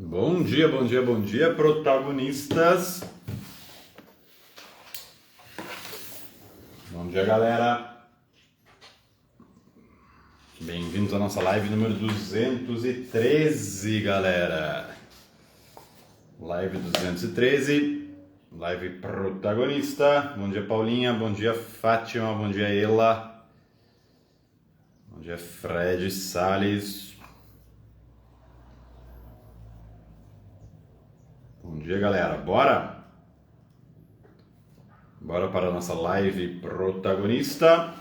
Bom dia, bom dia, bom dia, protagonistas. Bom dia, galera. Bem-vindos à nossa live número 213, galera. Live 213, live protagonista. Bom dia, Paulinha, bom dia, Fátima, bom dia, Ela. Bom dia, Fred Salles. Bom dia, galera. Bora? Bora para a nossa live protagonista.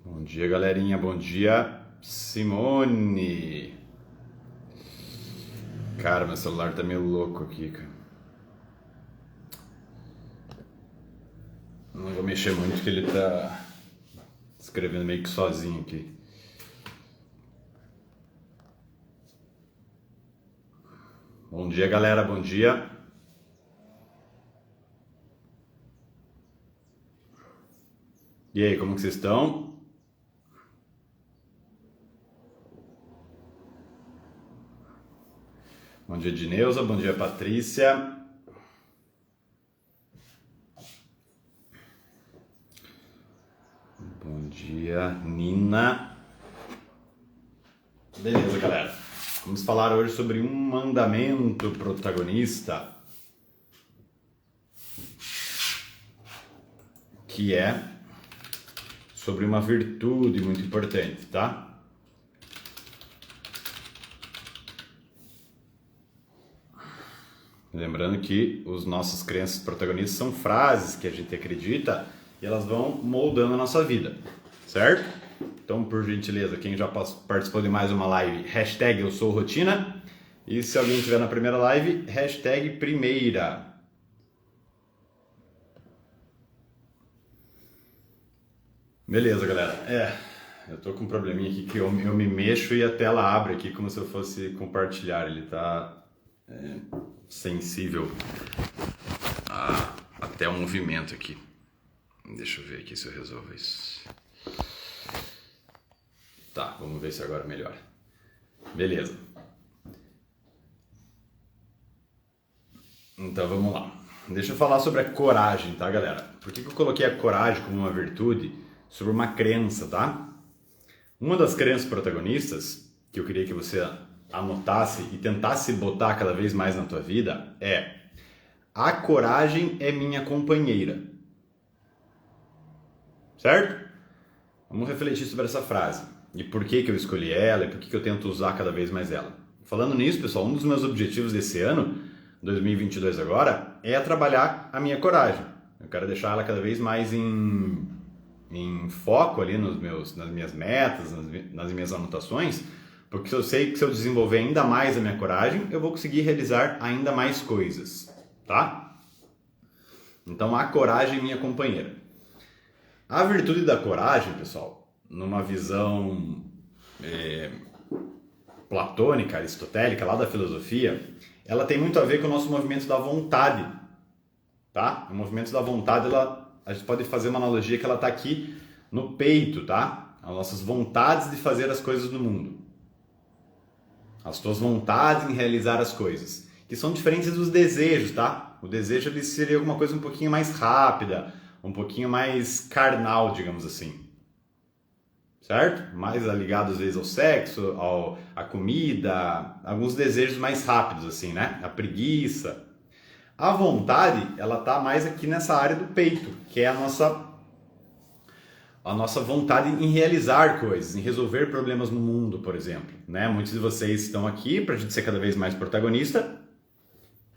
Bom dia, galerinha. Bom dia, Simone. Cara, meu celular tá meio louco aqui, cara. Não vou mexer muito que ele tá escrevendo meio que sozinho aqui. Bom dia, galera. Bom dia. E aí, como que vocês estão? Bom dia, Dineuza. Bom dia, Patrícia. Bom dia, Nina. Beleza, galera. Vamos falar hoje sobre um mandamento protagonista, que é sobre uma virtude muito importante, tá? Lembrando que os nossos crenças protagonistas são frases que a gente acredita e elas vão moldando a nossa vida, certo? Então, por gentileza, quem já participou de mais uma live, hashtag eu sou rotina. E se alguém estiver na primeira live, hashtag primeira. Beleza, galera. Eu tô com um probleminha aqui que eu me mexo e a tela abre aqui como se eu fosse compartilhar. Ele tá sensível até o movimento aqui. Deixa eu ver aqui se eu resolvo isso. Tá, vamos ver se agora melhora. Beleza. Então vamos lá. Deixa eu falar sobre a coragem, tá, galera? Por que eu coloquei a coragem como uma virtude sobre uma crença, tá? Uma das crenças protagonistas que eu queria que você anotasse e tentasse botar cada vez mais na tua vida é: a coragem é minha companheira. Certo? Vamos refletir sobre essa frase. E por que eu escolhi ela e por que eu tento usar cada vez mais ela. Falando nisso, pessoal, um dos meus objetivos desse ano, 2022 agora, é trabalhar a minha coragem. Eu quero deixar ela cada vez mais em foco ali nas minhas metas, nas minhas anotações, porque eu sei que se eu desenvolver ainda mais a minha coragem, eu vou conseguir realizar ainda mais coisas, tá? Então, a coragem é minha companheira. A virtude da coragem, pessoal, numa visão platônica, aristotélica, lá da filosofia, ela tem muito a ver com o nosso movimento da vontade, tá? O movimento da vontade, a gente pode fazer uma analogia que ela está aqui no peito, tá? As nossas vontades de fazer as coisas no mundo. As tuas vontades em realizar as coisas, que são diferentes dos desejos, tá? O desejo ele seria alguma coisa um pouquinho mais rápida, um pouquinho mais carnal, digamos assim. Certo? Mais ligado às vezes ao sexo, à comida, alguns desejos mais rápidos assim, né? A preguiça. A vontade, ela tá mais aqui nessa área do peito, que é a nossa vontade em realizar coisas, em resolver problemas no mundo, por exemplo, né? Muitos de vocês estão aqui para a gente ser cada vez mais protagonista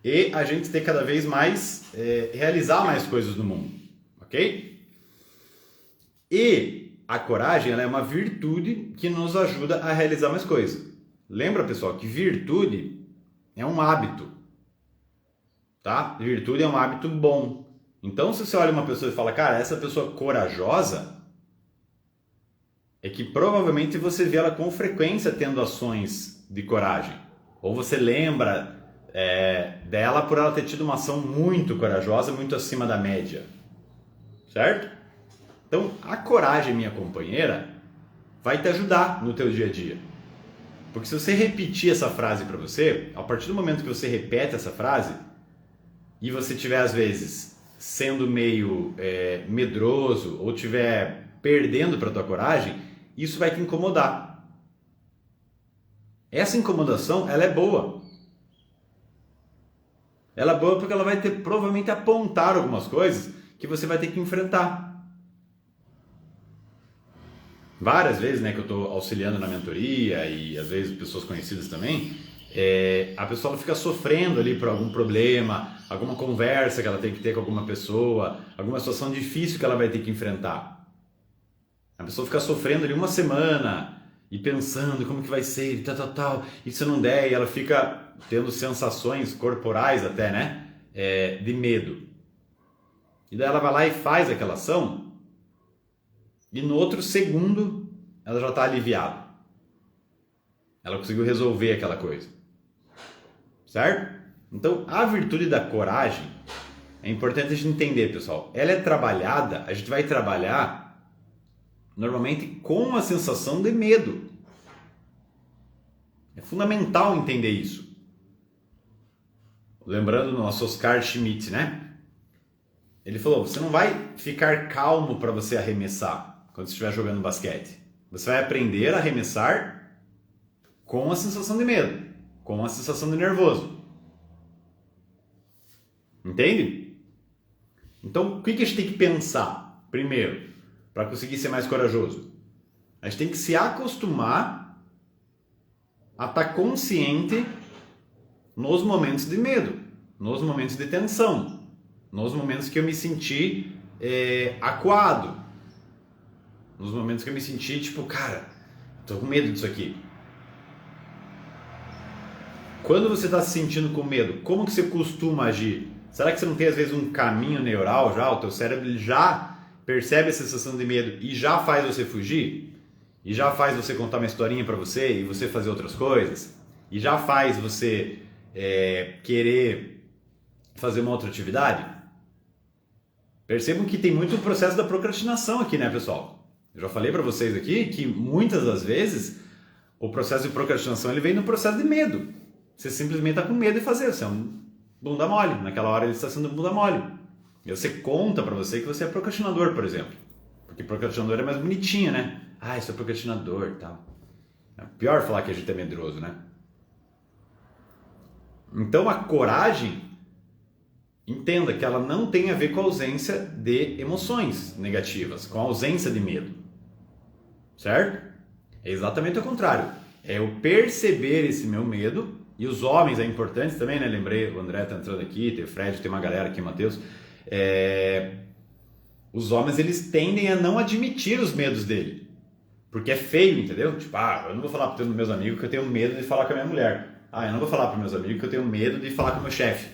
e a gente ter cada vez mais, realizar mais coisas no mundo, ok? E a coragem, ela é uma virtude que nos ajuda a realizar mais coisas. Lembra, pessoal, que virtude é um hábito, tá? Virtude é um hábito bom. Então, se você olha uma pessoa e fala, cara, essa pessoa corajosa, é que provavelmente você vê ela com frequência tendo ações de coragem. Ou você lembra dela por ela ter tido uma ação muito corajosa, muito acima da média. Certo? Então, a coragem, minha companheira, vai te ajudar no teu dia a dia. Porque se você repetir essa frase para você, a partir do momento que você repete essa frase, e você tiver, às vezes, sendo meio medroso, ou tiver perdendo para a tua coragem, isso vai te incomodar. Essa incomodação, ela é boa. Ela é boa porque ela vai provavelmente apontar algumas coisas que você vai ter que enfrentar. Várias vezes, né, que eu estou auxiliando na mentoria e às vezes pessoas conhecidas também, a pessoa fica sofrendo ali por algum problema, alguma conversa que ela tem que ter com alguma pessoa, alguma situação difícil que ela vai ter que enfrentar. A pessoa fica sofrendo ali uma semana e pensando como que vai ser e tal, e se não der, e ela fica tendo sensações corporais até, né, de medo. E daí ela vai lá e faz aquela ação, e no outro segundo ela já está aliviada. Ela conseguiu resolver aquela coisa. Certo? Então, a virtude da coragem é importante a gente entender, pessoal. Ela é trabalhada, a gente vai trabalhar normalmente com uma sensação de medo. É fundamental entender isso. Lembrando do nosso Oscar Schmidt, né? Ele falou, você não vai ficar calmo para você arremessar quando você estiver jogando basquete. Você vai aprender a arremessar com a sensação de medo, com a sensação de nervoso. Entende? Então, o que a gente tem que pensar primeiro para conseguir ser mais corajoso? A gente tem que se acostumar a estar consciente nos momentos de medo, nos momentos de tensão, nos momentos que eu me senti acuado, nos momentos que eu me senti tipo, cara, tô com medo disso aqui. Quando você está se sentindo com medo, como que você costuma agir? Será que você não tem às vezes um caminho neural já? O teu cérebro já percebe a sensação de medo e já faz você fugir? E já faz você contar uma historinha para você e você fazer outras coisas? E já faz você querer fazer uma outra atividade? Percebam que tem muito o processo da procrastinação aqui, né, pessoal? Eu já falei para vocês aqui que muitas das vezes o processo de procrastinação ele vem no processo de medo. Você simplesmente está com medo de fazer, você é um bunda mole. Naquela hora ele está sendo bunda mole. E você conta para você que você é procrastinador, por exemplo. Porque procrastinador é mais bonitinho, né? Ah, eu sou procrastinador e tal. É pior falar que a gente é medroso, né? Então a coragem, entenda que ela não tem a ver com a ausência de emoções negativas, com a ausência de medo. Certo? É exatamente o contrário. É eu perceber esse meu medo, e os homens é importante também, né? Lembrei, o André tá entrando aqui, tem o Fred, tem uma galera aqui, o Matheus. Os homens, eles tendem a não admitir os medos dele. Porque é feio, entendeu? Tipo, eu não vou falar para os meus amigos que eu tenho medo de falar com a minha mulher. Eu não vou falar para os meus amigos que eu tenho medo de falar com o meu chefe.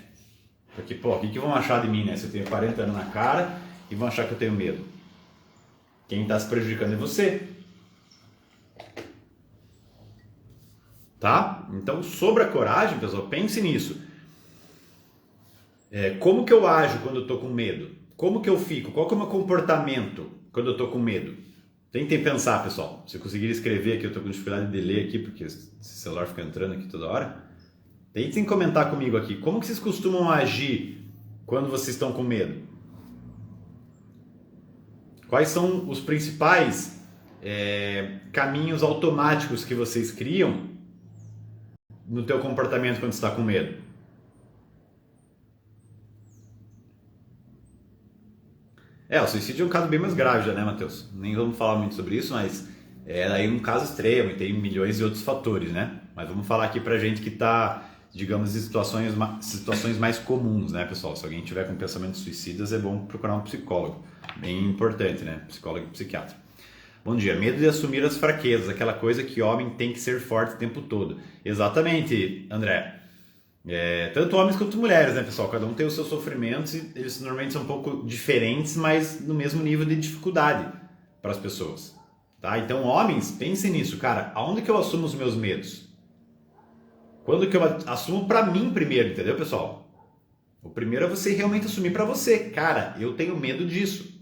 Porque, o que vão achar de mim, né? Se eu tenho 40 anos na cara e vão achar que eu tenho medo. Quem está se prejudicando é você. Tá? Então, sobre a coragem, pessoal, pense nisso. Como que eu ajo quando eu estou com medo? Como que eu fico? Qual que é o meu comportamento quando eu estou com medo? Tentem pensar, pessoal. Se eu conseguir escrever aqui, eu estou com dificuldade de ler aqui, porque esse celular fica entrando aqui toda hora. Tentem comentar comigo aqui. Como que vocês costumam agir quando vocês estão com medo? Quais são os principais caminhos automáticos que vocês criam no teu comportamento quando você está com medo? O suicídio é um caso bem mais grave já, né, Matheus? Nem vamos falar muito sobre isso, mas é aí um caso extremo e tem milhões de outros fatores, né? Mas vamos falar aqui pra gente que está, digamos, em situações mais comuns, né, pessoal? Se alguém tiver com pensamentos suicidas, é bom procurar um psicólogo. Bem importante, né? Psicólogo e psiquiatra. Bom dia. Medo de assumir as fraquezas, aquela coisa que homem tem que ser forte o tempo todo. Exatamente, André. Tanto homens quanto mulheres, né, pessoal? Cada um tem os seus sofrimentos e eles normalmente são um pouco diferentes, mas no mesmo nível de dificuldade para as pessoas. Tá? Então, homens, pensem nisso, cara. Aonde que eu assumo os meus medos? Quando que eu assumo para mim primeiro, entendeu, pessoal? O primeiro é você realmente assumir para você. Cara, eu tenho medo disso.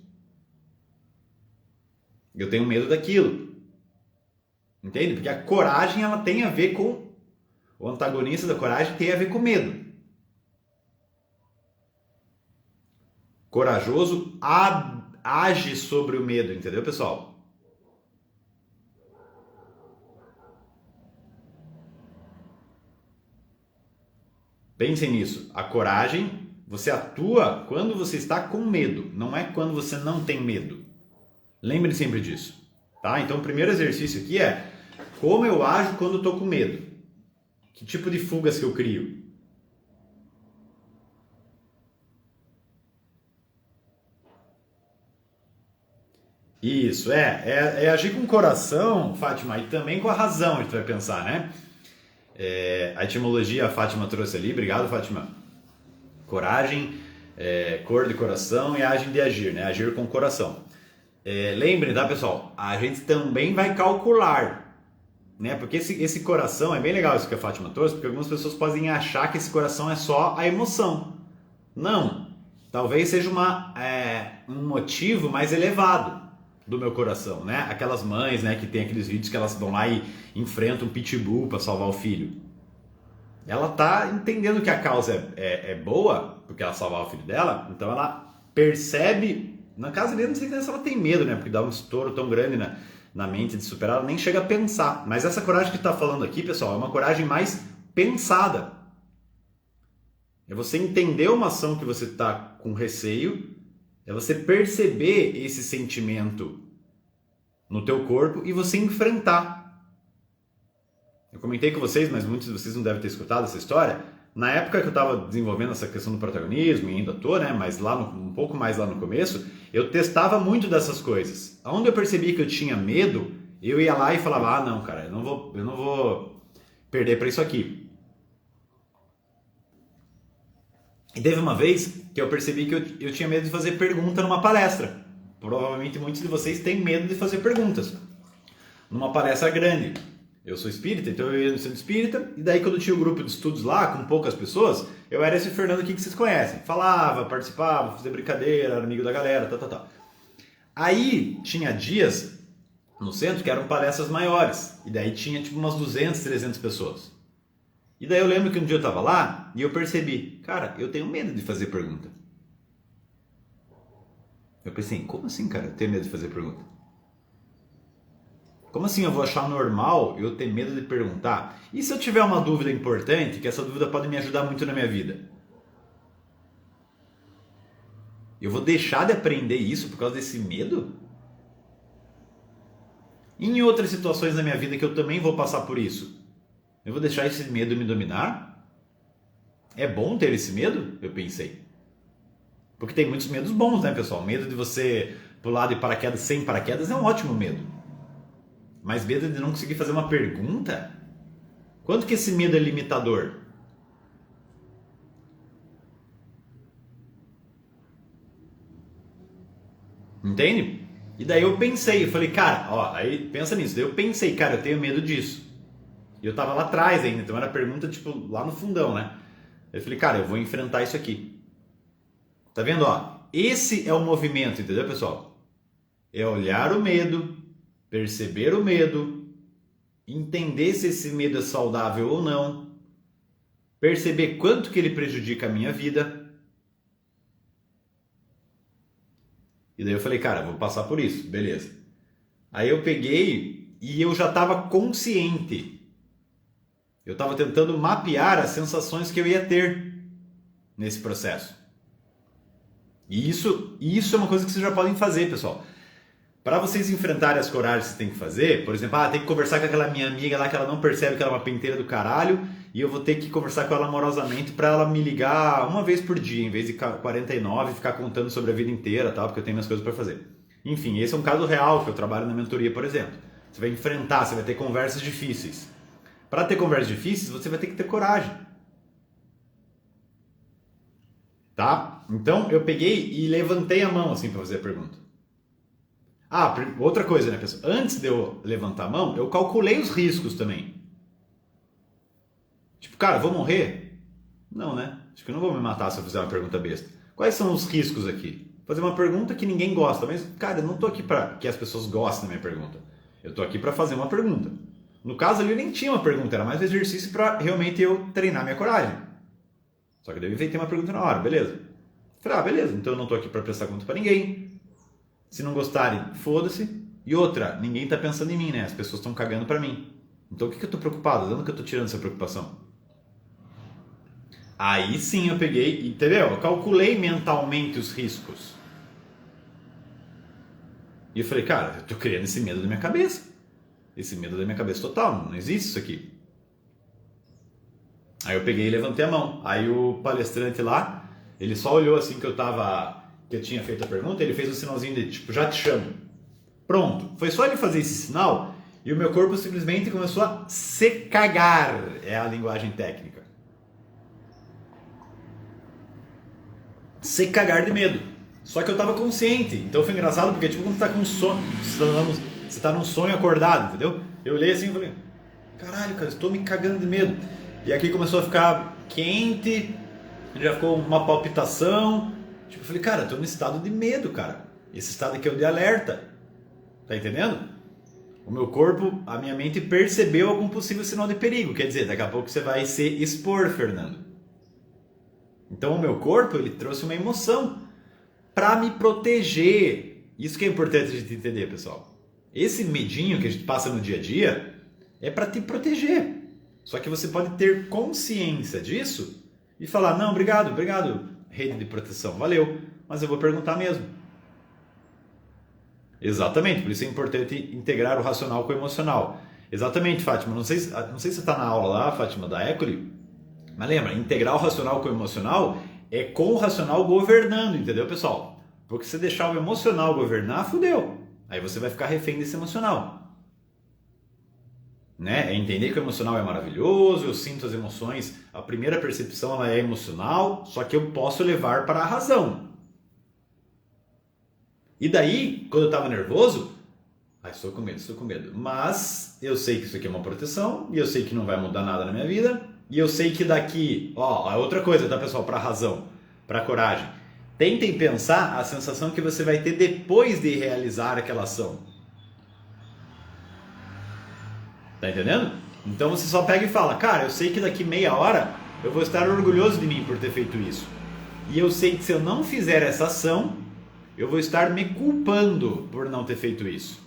Eu tenho medo daquilo. Entende? Porque a coragem, ela tem a ver com... O antagonista da coragem tem a ver com medo. Corajoso age sobre o medo, entendeu, pessoal? Pensem nisso. A coragem, você atua quando você está com medo, não é quando você não tem medo. Lembre sempre disso, tá? Então, o primeiro exercício aqui é como eu ajo quando eu estou com medo. Que tipo de fugas que eu crio? Isso, é agir com o coração, Fátima, e também com a razão, a gente vai pensar, né? A etimologia a Fátima trouxe ali, obrigado, Fátima. Coragem, cor de coração e agem de agir, né? Agir com o coração. Lembrem, tá, pessoal? A gente também vai calcular, né? Porque esse coração, é bem legal isso que a Fátima trouxe, porque algumas pessoas podem achar que esse coração é só a emoção. Não. Talvez seja um motivo mais elevado do meu coração, né? Aquelas mães, né, que tem aqueles vídeos que elas vão lá e enfrentam um pitbull para salvar o filho. Ela tá entendendo que a causa é boa, porque ela salvar o filho dela, então ela percebe, na casa dele, não sei se ela tem medo, né, porque dá um estouro tão grande na mente de superar, ela nem chega a pensar. Mas essa coragem que tá falando aqui, pessoal, é uma coragem mais pensada. É você entender uma ação que você tá com receio, é você perceber esse sentimento no teu corpo e você enfrentar. Eu comentei com vocês, mas muitos de vocês não devem ter escutado essa história. Na época que eu estava desenvolvendo essa questão do protagonismo, e ainda estou, né, mas um pouco mais lá no começo, eu testava muito dessas coisas. Onde eu percebi que eu tinha medo, eu ia lá e falava, não, cara, eu não vou perder para isso aqui. E teve uma vez que eu percebi que eu tinha medo de fazer pergunta numa palestra. Provavelmente muitos de vocês têm medo de fazer perguntas. Numa palestra grande. Eu sou espírita, então eu ia no centro espírita, e daí quando tinha o grupo de estudos lá, com poucas pessoas, eu era esse Fernando aqui que vocês conhecem. Falava, participava, fazia brincadeira, era amigo da galera, tal. Aí tinha dias no centro que eram palestras maiores, e daí tinha tipo umas 200, 300 pessoas. E daí eu lembro que um dia eu tava lá e eu percebi, cara, eu tenho medo de fazer pergunta. Eu pensei, como assim, cara, eu tenho medo de fazer pergunta? Como assim eu vou achar normal eu ter medo de perguntar? E se eu tiver uma dúvida importante, que essa dúvida pode me ajudar muito na minha vida? Eu vou deixar de aprender isso por causa desse medo? E em outras situações da minha vida que eu também vou passar por isso, eu vou deixar esse medo me dominar? É bom ter esse medo? Eu pensei. Porque tem muitos medos bons, né, pessoal? Medo de você pular de paraquedas sem paraquedas é um ótimo medo. Mas medo de não conseguir fazer uma pergunta? Quanto que esse medo é limitador? Entende? E daí eu pensei, eu falei, cara, ó, aí pensa nisso. Daí eu pensei, cara, eu tenho medo disso. E eu tava lá atrás ainda, então era pergunta tipo lá no fundão, né? Eu falei, cara, eu vou enfrentar isso aqui. Tá vendo, ó? Esse é o movimento, entendeu, pessoal? É olhar o medo, perceber o medo, entender se esse medo é saudável ou não, perceber quanto que ele prejudica a minha vida. E daí eu falei, cara, eu vou passar por isso, beleza. Aí eu peguei e eu já estava consciente. Eu estava tentando mapear as sensações que eu ia ter nesse processo. E isso é uma coisa que vocês já podem fazer, pessoal. Para vocês enfrentarem as coragens que vocês têm que fazer, por exemplo, tem que conversar com aquela minha amiga lá que ela não percebe que ela é uma penteira do caralho e eu vou ter que conversar com ela amorosamente para ela me ligar uma vez por dia, em vez de 49 e ficar contando sobre a vida inteira, tá? Porque eu tenho minhas coisas para fazer. Enfim, esse é um caso real que eu trabalho na mentoria, por exemplo. Você vai enfrentar, você vai ter conversas difíceis. Para ter conversas difíceis, você vai ter que ter coragem. Tá? Então, eu peguei e levantei a mão assim para fazer a pergunta. Outra coisa, né, pessoal? Antes de eu levantar a mão, eu calculei os riscos também. Tipo, cara, vou morrer? Não, né? Acho que eu não vou me matar se eu fizer uma pergunta besta. Quais são os riscos aqui? Fazer uma pergunta que ninguém gosta, mas, cara, eu não tô aqui para que as pessoas gostem da minha pergunta. Eu tô aqui para fazer uma pergunta. No caso ali, eu nem tinha uma pergunta, era mais um exercício para realmente eu treinar minha coragem. Só que daí eu inventei uma pergunta na hora, beleza? Falei, beleza, então eu não tô aqui para prestar conta para ninguém. Se não gostarem, foda-se. E outra, ninguém tá pensando em mim, né? As pessoas estão cagando para mim. Então o que eu tô preocupado? De onde que eu tô tirando essa preocupação? Aí sim eu peguei, entendeu? Eu calculei mentalmente os riscos. E eu falei, cara, eu tô criando esse medo da minha cabeça. Esse medo da minha cabeça total, não existe isso aqui. Aí eu peguei e levantei a mão. Aí o palestrante lá, ele só olhou assim que eu tinha feito a pergunta, ele fez um sinalzinho de tipo, já te chamo. Pronto. Foi só ele fazer esse sinal e o meu corpo simplesmente começou a se cagar. É a linguagem técnica. Se cagar de medo. Só que eu tava consciente. Então foi engraçado porque tipo quando você tá com sono, você tá num sonho acordado, entendeu? Eu olhei assim e falei, caralho, cara, estou me cagando de medo. E aqui começou a ficar quente, já ficou uma palpitação. Tipo, eu falei, cara, eu tô num estado de medo, cara. Esse estado aqui é o de alerta. Tá entendendo? O meu corpo, a minha mente percebeu algum possível sinal de perigo. Quer dizer, daqui a pouco você vai se expor, Fernando. Então o meu corpo, ele trouxe uma emoção para me proteger. Isso que é importante a gente entender, pessoal. Esse medinho que a gente passa no dia a dia é para te proteger. Só que você pode ter consciência disso e falar, não, obrigado, rede de proteção, valeu, mas eu vou perguntar mesmo. Exatamente, por isso é importante integrar o racional com o emocional. Exatamente, Fátima, não sei se você está na aula lá, Fátima, da École, mas lembra, integrar o racional com o emocional é com o racional governando, entendeu, pessoal? Porque se deixar o emocional governar, fudeu. Aí você vai ficar refém desse emocional. Né? É entender que o emocional é maravilhoso, eu sinto as emoções, a primeira percepção ela é emocional, só que eu posso levar para a razão. E daí, quando eu estava nervoso, estou com medo, mas eu sei que isso aqui é uma proteção, e eu sei que não vai mudar nada na minha vida, e eu sei que daqui, a outra coisa, tá pessoal, para a razão, para a coragem, tentem pensar a sensação que você vai ter depois de realizar aquela ação. Tá entendendo? Então você só pega e fala, cara, eu sei que daqui meia hora eu vou estar orgulhoso de mim por ter feito isso. E eu sei que se eu não fizer essa ação, eu vou estar me culpando por não ter feito isso.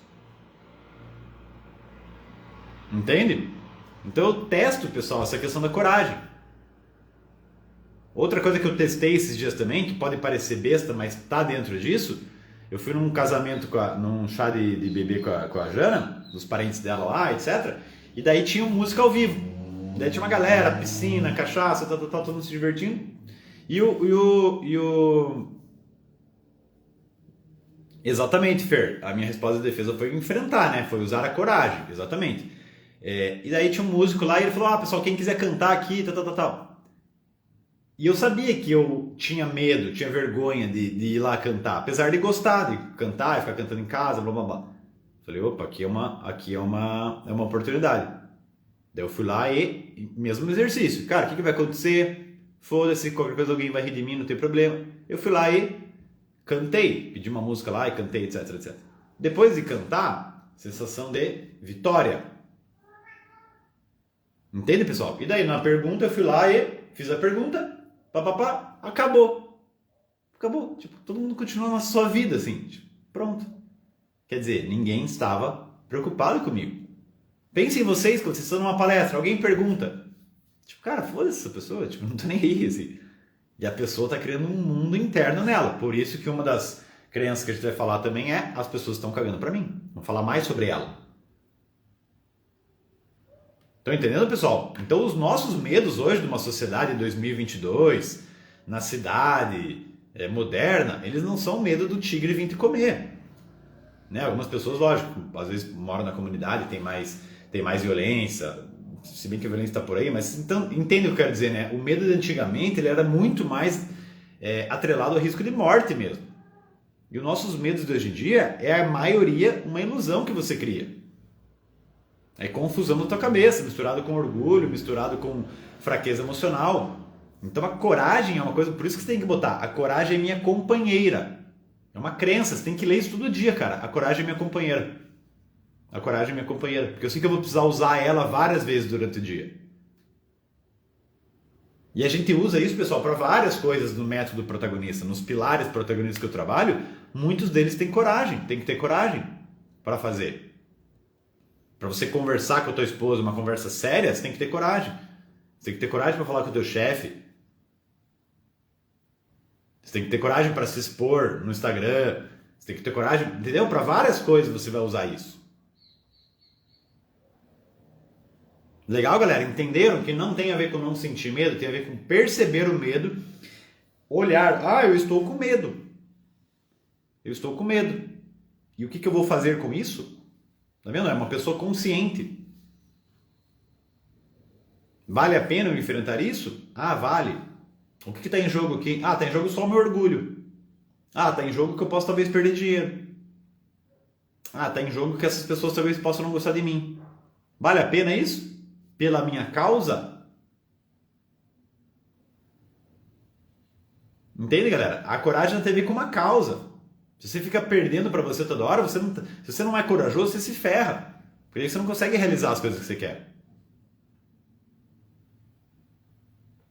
Entende? Então eu testo, pessoal, essa questão da coragem. Outra coisa que eu testei esses dias também, que pode parecer besta, mas tá dentro disso, eu fui num casamento, num chá de bebê com a Jana, dos parentes dela lá, etc. E daí tinha música ao vivo. Daí tinha uma galera, piscina, cachaça, todo mundo se divertindo. Exatamente, Fer. A minha resposta de defesa foi enfrentar, né? Foi usar a coragem, exatamente. E daí tinha um músico lá e ele falou, pessoal, quem quiser cantar aqui, tal. E eu sabia que eu tinha medo, tinha vergonha de ir lá cantar, apesar de gostar de cantar e ficar cantando em casa, blá blá blá. Falei, opa, aqui é uma oportunidade. Daí eu fui lá e mesmo no exercício. Cara, o que vai acontecer? Foda-se, qualquer coisa alguém vai rir de mim, não tem problema. Eu fui lá e cantei, pedi uma música lá e cantei, etc. Depois de cantar, sensação de vitória. Entende, pessoal? E daí na pergunta eu fui lá e fiz a pergunta, acabou. Tipo, todo mundo continua na sua vida, assim, tipo, pronto. Quer dizer, ninguém estava preocupado comigo. Pensem em vocês, quando vocês estão numa palestra, alguém pergunta. Tipo, cara, foda-se essa pessoa, tipo, não tô nem aí, assim. E a pessoa está criando um mundo interno nela. Por isso que uma das crenças que a gente vai falar também é as pessoas estão cagando para mim. Vamos falar mais sobre ela. Estão entendendo, pessoal? Então, os nossos medos hoje de uma sociedade em 2022, na cidade moderna, eles não são medo do tigre vir te comer. Né? Algumas pessoas, lógico, às vezes moram na comunidade, tem mais violência, se bem que a violência está por aí, mas então, entende o que eu quero dizer, né? O medo de antigamente ele era muito mais atrelado ao risco de morte mesmo. E os nossos medos de hoje em dia é a maioria uma ilusão que você cria. É confusão na tua cabeça, misturado com orgulho, misturado com fraqueza emocional. Então a coragem é uma coisa, por isso que você tem que botar, a coragem é minha companheira. É uma crença, você tem que ler isso todo dia, cara. A coragem é minha companheira. A coragem é minha companheira. Porque eu sei que eu vou precisar usar ela várias vezes durante o dia. E a gente usa isso, pessoal, para várias coisas no método protagonista. Nos pilares protagonistas que eu trabalho, muitos deles têm coragem. Tem que ter coragem para fazer. Para você conversar com a tua esposa, uma conversa séria, você tem que ter coragem. Você tem que ter coragem para falar com o teu chefe. Você tem que ter coragem para se expor no Instagram. Você tem que ter coragem, entendeu? Para várias coisas você vai usar isso. Legal, galera? Entenderam que não tem a ver com não sentir medo, tem a ver com perceber o medo, olhar, eu estou com medo. Eu estou com medo. E o que eu vou fazer com isso? Tá vendo? É uma pessoa consciente. Vale a pena eu enfrentar isso? Vale. O que está em jogo aqui? Está em jogo só o meu orgulho. Está em jogo que eu posso talvez perder dinheiro. Está em jogo que essas pessoas talvez possam não gostar de mim. Vale a pena isso? Pela minha causa? Entende, galera? A coragem não tem a ver com uma causa. Se você fica perdendo para você toda hora, se você não é corajoso, você se ferra. Porque aí você não consegue realizar as coisas que você quer.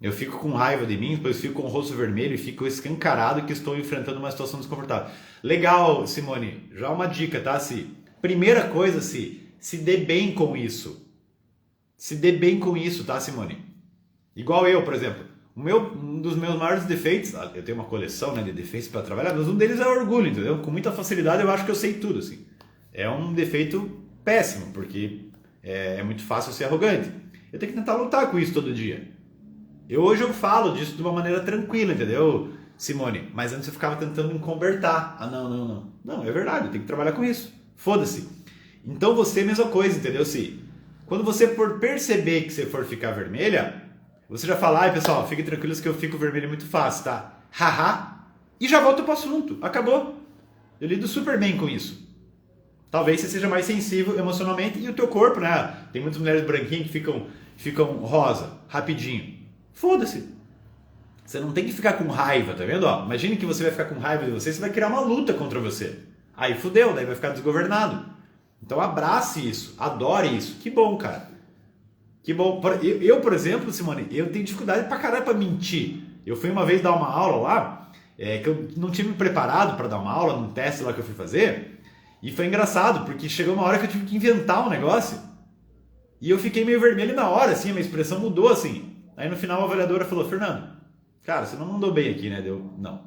Eu fico com raiva de mim, depois fico com o rosto vermelho e fico escancarado que estou enfrentando uma situação desconfortável. Legal, Simone. Já uma dica, tá, Si? Primeira coisa, Si, se dê bem com isso. Se dê bem com isso, tá, Simone? Igual eu, por exemplo. Um dos meus maiores defeitos, eu tenho uma coleção, né, de defeitos para trabalhar, mas um deles é o orgulho, entendeu? Com muita facilidade eu acho que eu sei tudo, assim. É um defeito péssimo, porque é muito fácil ser arrogante. Eu tenho que tentar lutar com isso todo dia. Hoje eu falo disso de uma maneira tranquila, entendeu, Simone? Mas antes eu ficava tentando me convertar. Não. Não, é verdade, eu tenho que trabalhar com isso. Foda-se. Então você é a mesma coisa, entendeu, Si? Quando você por perceber que você for ficar vermelha, você já fala, pessoal, fiquem tranquilos que eu fico vermelho muito fácil, tá? Haha. E já volta pro assunto. Acabou. Eu lido super bem com isso. Talvez você seja mais sensível emocionalmente e o teu corpo, né? Tem muitas mulheres branquinhas que ficam rosa, rapidinho. Foda-se. Você não tem que ficar com raiva, tá vendo? Imagine que você vai ficar com raiva de você vai criar uma luta contra você. Aí fudeu, daí vai ficar desgovernado. Então abrace isso, adore isso. Que bom, cara. Que bom. Eu, por exemplo, Simone, eu tenho dificuldade pra caralho pra mentir. Eu fui uma vez dar uma aula lá, que eu não tinha me preparado pra dar uma aula num teste lá que eu fui fazer. E foi engraçado, porque chegou uma hora que eu tive que inventar um negócio. E eu fiquei meio vermelho na hora, assim, a minha expressão mudou, assim. Aí no final a avaliadora falou, Fernando, cara, você não mandou bem aqui, né? Deu, não.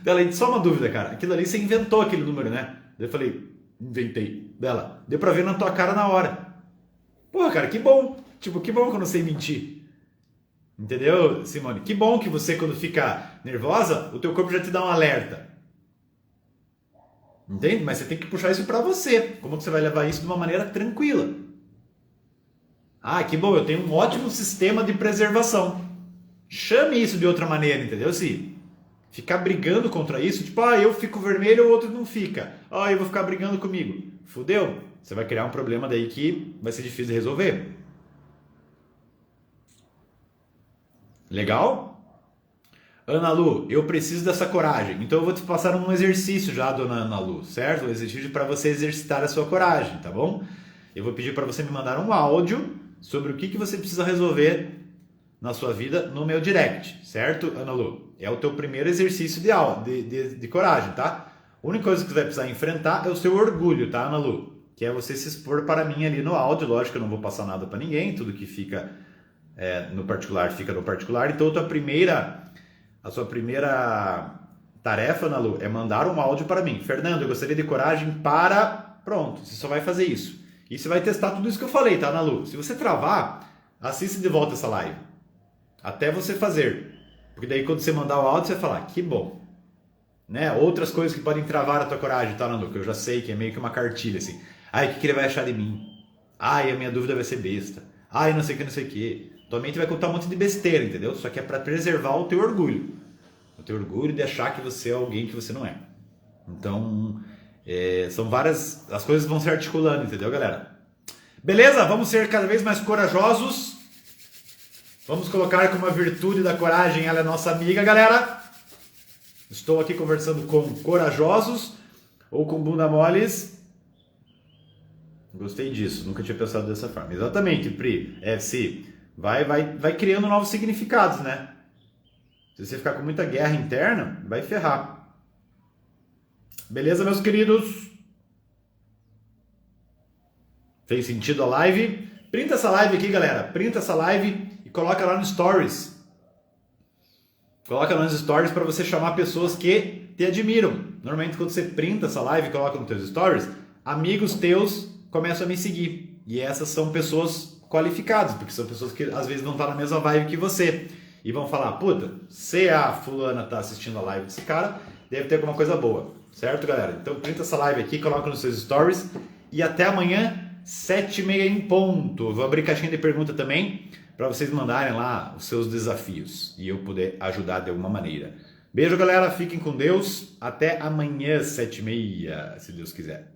Dela, só uma dúvida, cara. Aquilo ali você inventou aquele número, né? Daí eu falei, inventei. Dela, deu pra ver na tua cara na hora. Porra, cara, que bom. Tipo, que bom que eu não sei mentir. Entendeu, Simone? Que bom que você, quando fica nervosa, o teu corpo já te dá um alerta. Entende? Mas você tem que puxar isso pra você. Como que você vai levar isso de uma maneira tranquila? Que bom, eu tenho um ótimo sistema de preservação. Chame isso de outra maneira, entendeu? Se ficar brigando contra isso, tipo, eu fico vermelho, o outro não fica. Eu vou ficar brigando comigo. Fudeu. Você vai criar um problema daí que vai ser difícil de resolver. Legal? Ana Lu, eu preciso dessa coragem. Então eu vou te passar um exercício já, dona Ana Lu, certo? Um exercício para você exercitar a sua coragem, tá bom? Eu vou pedir para você me mandar um áudio sobre o que você precisa resolver na sua vida no meu direct, certo, Ana Lu? É o teu primeiro exercício de coragem, tá? A única coisa que você vai precisar enfrentar é o seu orgulho, tá, Ana Lu? Que é você se expor para mim ali no áudio. Lógico que eu não vou passar nada para ninguém, tudo que fica no particular fica no particular. Então a sua primeira tarefa, Ana Lu, é mandar um áudio para mim. Fernando, eu gostaria de coragem para... Pronto, você só vai fazer isso. E você vai testar tudo isso que eu falei, tá, Ana Lu? Se você travar, assiste de volta essa live. Até você fazer. Porque daí quando você mandar o áudio, você vai falar, que bom. Né? Outras coisas que podem travar a tua coragem, tá, Ana Lu? Que eu já sei que é meio que uma cartilha, assim. O que ele vai achar de mim? A minha dúvida vai ser besta. Não sei o que, não sei o que. Tua mente vai contar um monte de besteira, entendeu? Só que é para preservar o teu orgulho. O teu orgulho de achar que você é alguém que você não é. Então, são várias... As coisas vão se articulando, entendeu, galera? Beleza? Vamos ser cada vez mais corajosos. Vamos colocar como a virtude da coragem, ela é nossa amiga, galera. Estou aqui conversando com corajosos ou com bunda moles. Gostei disso, nunca tinha pensado dessa forma. Exatamente, Pri. Vai criando novos significados, né? Se você ficar com muita guerra interna, vai ferrar. Beleza, meus queridos? Fez sentido a live? Printa essa live aqui, galera. Printa essa live e coloca lá no Stories. Coloca lá nos Stories para você chamar pessoas que te admiram. Normalmente quando você printa essa live e coloca nos teus Stories, amigos teus começam a me seguir. E essas são pessoas qualificadas, porque são pessoas que às vezes vão estar na mesma vibe que você. E vão falar, puta, se a fulana tá assistindo a live desse cara, deve ter alguma coisa boa. Certo, galera? Então printa essa live aqui, coloca nos seus Stories. E até amanhã, 7h30 em ponto. Vou abrir caixinha de pergunta também, para vocês mandarem lá os seus desafios e eu poder ajudar de alguma maneira. Beijo, galera. Fiquem com Deus. Até amanhã, 7h30, se Deus quiser.